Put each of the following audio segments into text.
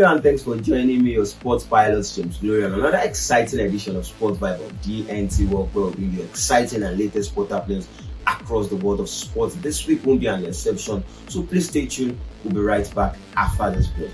Hello and thanks for joining me, your sports pilot James Glory, on another exciting edition of Sports Vibe of DNT World, where we'll bring you exciting and latest sport happenings across the world of sports. This week won't be an exception, so please stay tuned. We'll be right back after this break.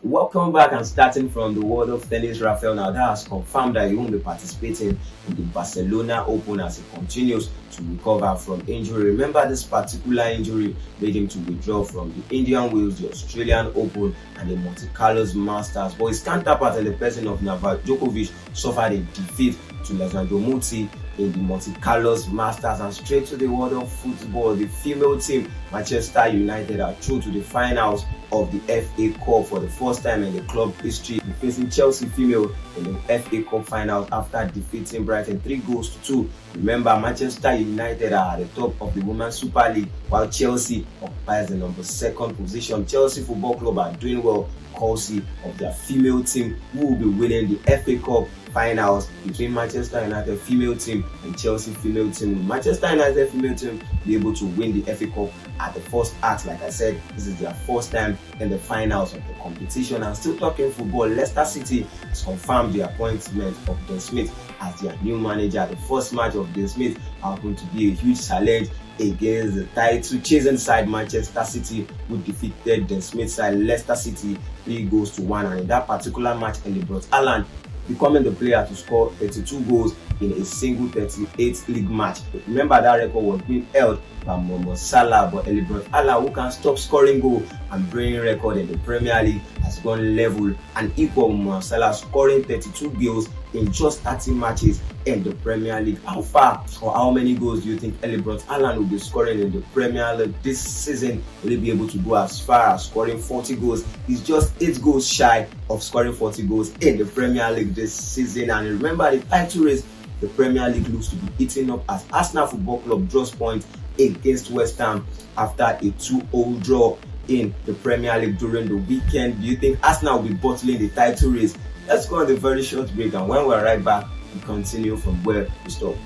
Welcome back, and starting from the world of tennis, Rafael Nadal has confirmed that he won't be participating in the Barcelona Open as he continues to recover from injury. Remember, this particular injury made him to withdraw from the Indian Wells, the Australian Open, and the Monte Carlo Masters. But his counterpart and the person of Novak Djokovic suffered a defeat to Alessandro Muti in the Monte Carlo Masters. And straight to the world of football, the female team Manchester United are through to the finals of the FA Cup for the first time in the club history, facing Chelsea female in the FA Cup finals after defeating Brighton 3-2. Remember, Manchester United are at the top of the Women's Super League, while Chelsea occupies the number 2nd position. Chelsea Football Club are doing well, courtesy of their female team, who will be winning the FA Cup finals between Manchester United female team and Chelsea female team. Manchester United female team be able to win the FA Cup at the first act. Like I said, this is their first time in the finals of the competition. And still talking football, Leicester City has confirmed the appointment of Dan Smith as their new manager. The first match of Dan Smith happened to be a huge challenge against the title chasing side Manchester City, who defeated Dan Smith's side Leicester City 3-1. And in that particular match, Elibert Haaland becoming the player to score 32 goals in a single 38 league match. Remember, that record was being held by Mohamed Salah, but Elibert Haaland, who can stop scoring goal and bringing record in the Premier League, has gone level and equal Mohamed Salah, scoring 32 goals in just 30 matches in the Premier League. How far or how many goals do you think Elibert Haaland will be scoring in the Premier League this season? Will he be able to go as far as scoring 40 goals? He's just 8 goals shy of scoring 40 goals in the Premier League this season. And remember, the title race, the Premier League looks to be eating up as Arsenal Football Club draws points against West Ham after a 2-0 draw in the Premier League during the weekend. Do you think Arsenal will be bottling the title race? Let's go on a very short break, and when we're right back, we continue from where we stopped.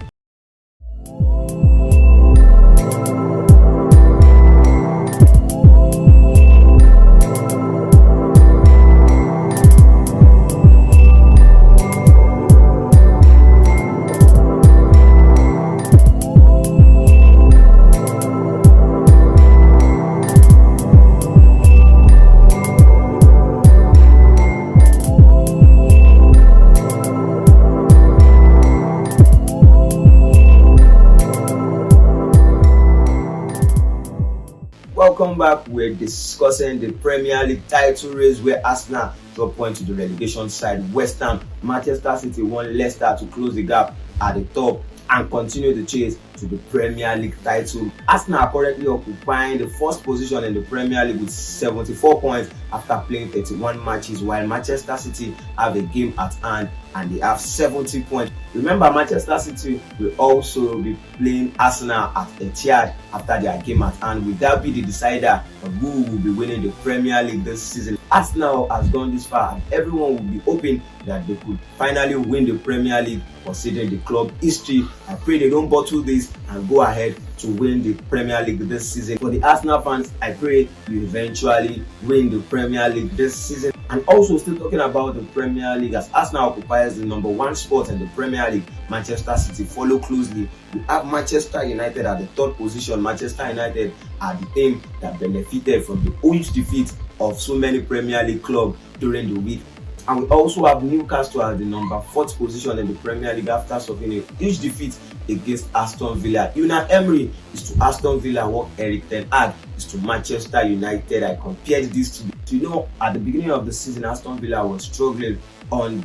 Welcome back. We're discussing the Premier League title race, where Arsenal drop points to the relegation side West Ham. Manchester City won Leicester to close the gap at the top and continue the chase to the Premier League title. Arsenal are currently occupying the first position in the Premier League with 74 points after playing 31 matches, while Manchester City have a game at hand and they have 70 points. Remember, Manchester City will also be playing Arsenal at Etihad after their game at hand. Will that be the decider of who will be winning the Premier League this season? Arsenal has gone this far, and everyone will be hoping that they could finally win the Premier League, considering the club history. I pray they don't bottle this and go ahead to win the Premier League this season. For the Arsenal fans, I pray you eventually win the Premier League this season. And also, still talking about the Premier League, as Arsenal occupies the number 1 spot in the Premier League, Manchester City follow closely. We have Manchester United at the 3rd position. Manchester United are the team that benefited from the huge defeat of so many Premier League clubs during the week. And we also have Newcastle at the number 4th position in the Premier League after suffering a huge defeat against Aston Villa. Unai Emery is to Aston Villa what Erik ten Hag is to Manchester United. I compared these two. You know, at the beginning of the season, Aston Villa was struggling on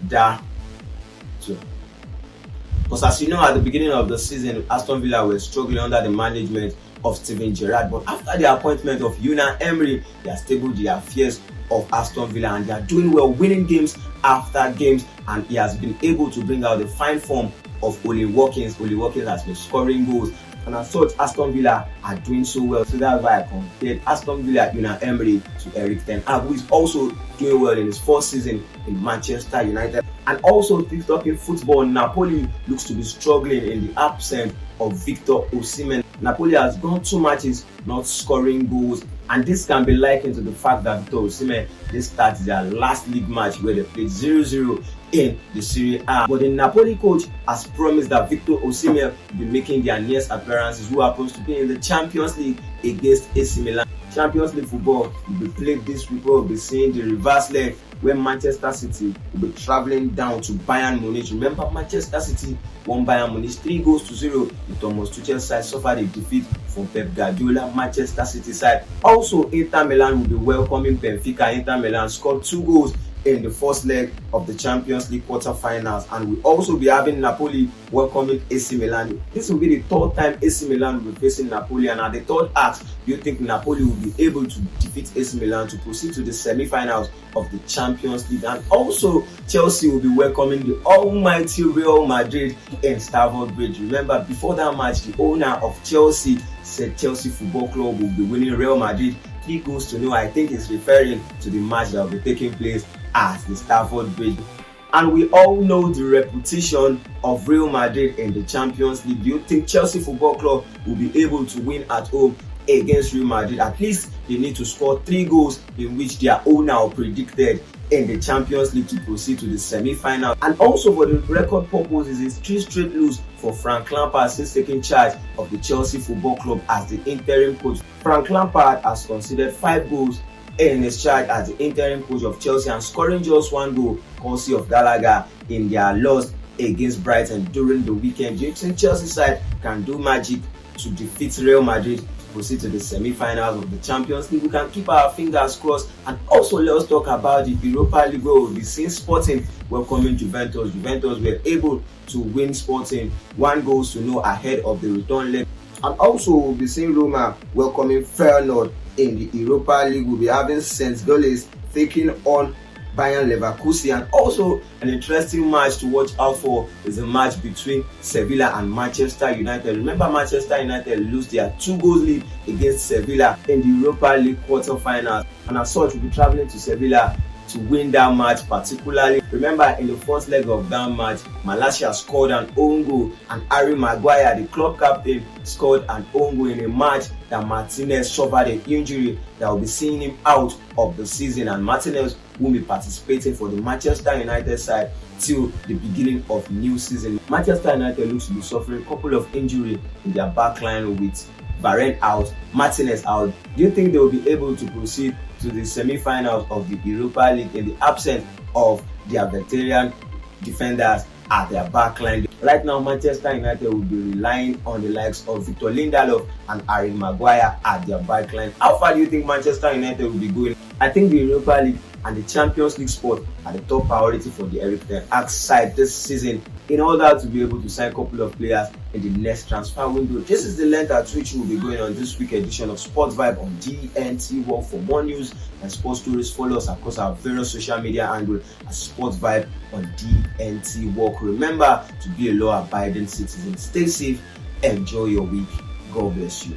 that. Because as you know, at the beginning of the season, Aston Villa were struggling under the management of Steven Gerrard. But after the appointment of Unai Emery, they have stabled the affairs of Aston Villa and they are doing well, winning games after games, and he has been able to bring out the fine form of Oli Watkins. Oli Watkins has been scoring goals, and as such, Aston Villa are doing so well. So that's why I compared Aston Villa, Unai Emery, to Erik ten Hag, who is also doing well in his 4th season in Manchester United. And also, talking football, Napoli looks to be struggling in the absence of Victor Osimhen. Napoli has gone 2 matches not scoring goals, and this can be likened to the fact that Victor Osimhen this starts their last league match where they played 0-0 in the Serie A. But the Napoli coach has promised that Victor Osimhen will be making their next appearances, who happens to be in the Champions League against AC Milan. Champions League football will be played this week. We'll be seeing the reverse leg where Manchester City will be traveling down to Bayern Munich. Remember, Manchester City won Bayern Munich 3-0. The Thomas Tuchel side suffered a defeat from Pep Guardiola Manchester City side. Also, Inter Milan will be welcoming Benfica. Inter Milan scored 2 goals in the first leg of the Champions League quarter-finals, and we'll also be having Napoli welcoming AC Milan. This will be the 3rd time AC Milan will be facing Napoli, and at the 3rd act, do you think Napoli will be able to defeat AC Milan to proceed to the semi-finals of the Champions League? And also, Chelsea will be welcoming the almighty Real Madrid in Stamford Bridge. Remember, before that match, the owner of Chelsea said Chelsea Football Club will be winning Real Madrid 3-0. I think it's referring to the match that will be taking place at the Stamford Bridge. And we all know the reputation of Real Madrid in the Champions League. Do you think Chelsea Football Club will be able to win at home against Real Madrid? At least they need to score 3 goals in which their owner predicted in the Champions League to proceed to the semi-final. And also, for the record purposes, it's 3 straight losses for Frank Lampard since taking charge of the Chelsea Football Club as the interim coach. Frank Lampard has conceded 5 goals in his charge as the interim coach of Chelsea and scoring just 1 goal courtesy of Gallagher in their loss against Brighton during the weekend. Do you think Chelsea side can do magic to defeat Real Madrid to proceed to the semi-finals of the Champions League? We can keep our fingers crossed. And also, let's talk about the Europa League, where we'll be seeing Sporting welcoming Juventus. Juventus were able to win Sporting 1-0 ahead of the return leg. And also, we'll be seeing Roma welcoming Feyenoord in the Europa League. We'll be having St. Galles taking on Bayern Leverkusen. And also, an interesting match to watch out for is a match between Sevilla and Manchester United. Remember, Manchester United lost their 2-goal lead against Sevilla in the Europa League quarter-finals, and as such, we'll be traveling to Sevilla to win that match particularly. Remember, in the first leg of that match, Malacia scored an own goal, and Harry Maguire, the club captain, scored an own goal in a match that Martinez suffered an injury that will be seeing him out of the season, and Martinez will be participating for the Manchester United side till the beginning of new season. Manchester United looks to be suffering a couple of injuries in their backline with Varane out, Martinez out. Do you think they will be able to proceed to the semi-finals of the Europa League in the absence of their veteran defenders at their backline? Right now, Manchester United will be relying on the likes of Victor Lindelof and Harry Maguire at their backline. How far do you think Manchester United will be going? I think the Europa League and the Champions League spot are the top priority for the Eric Ten Hag side this season in order to be able to sign a couple of players in the next transfer window. This is the length at which we will be going on this week edition of Sports Vibe on DNT World. For more news and sports stories, follow us across our various social media handles as Sports Vibe on DNT World. Remember to be a law-abiding citizen. Stay safe. Enjoy your week. God bless you.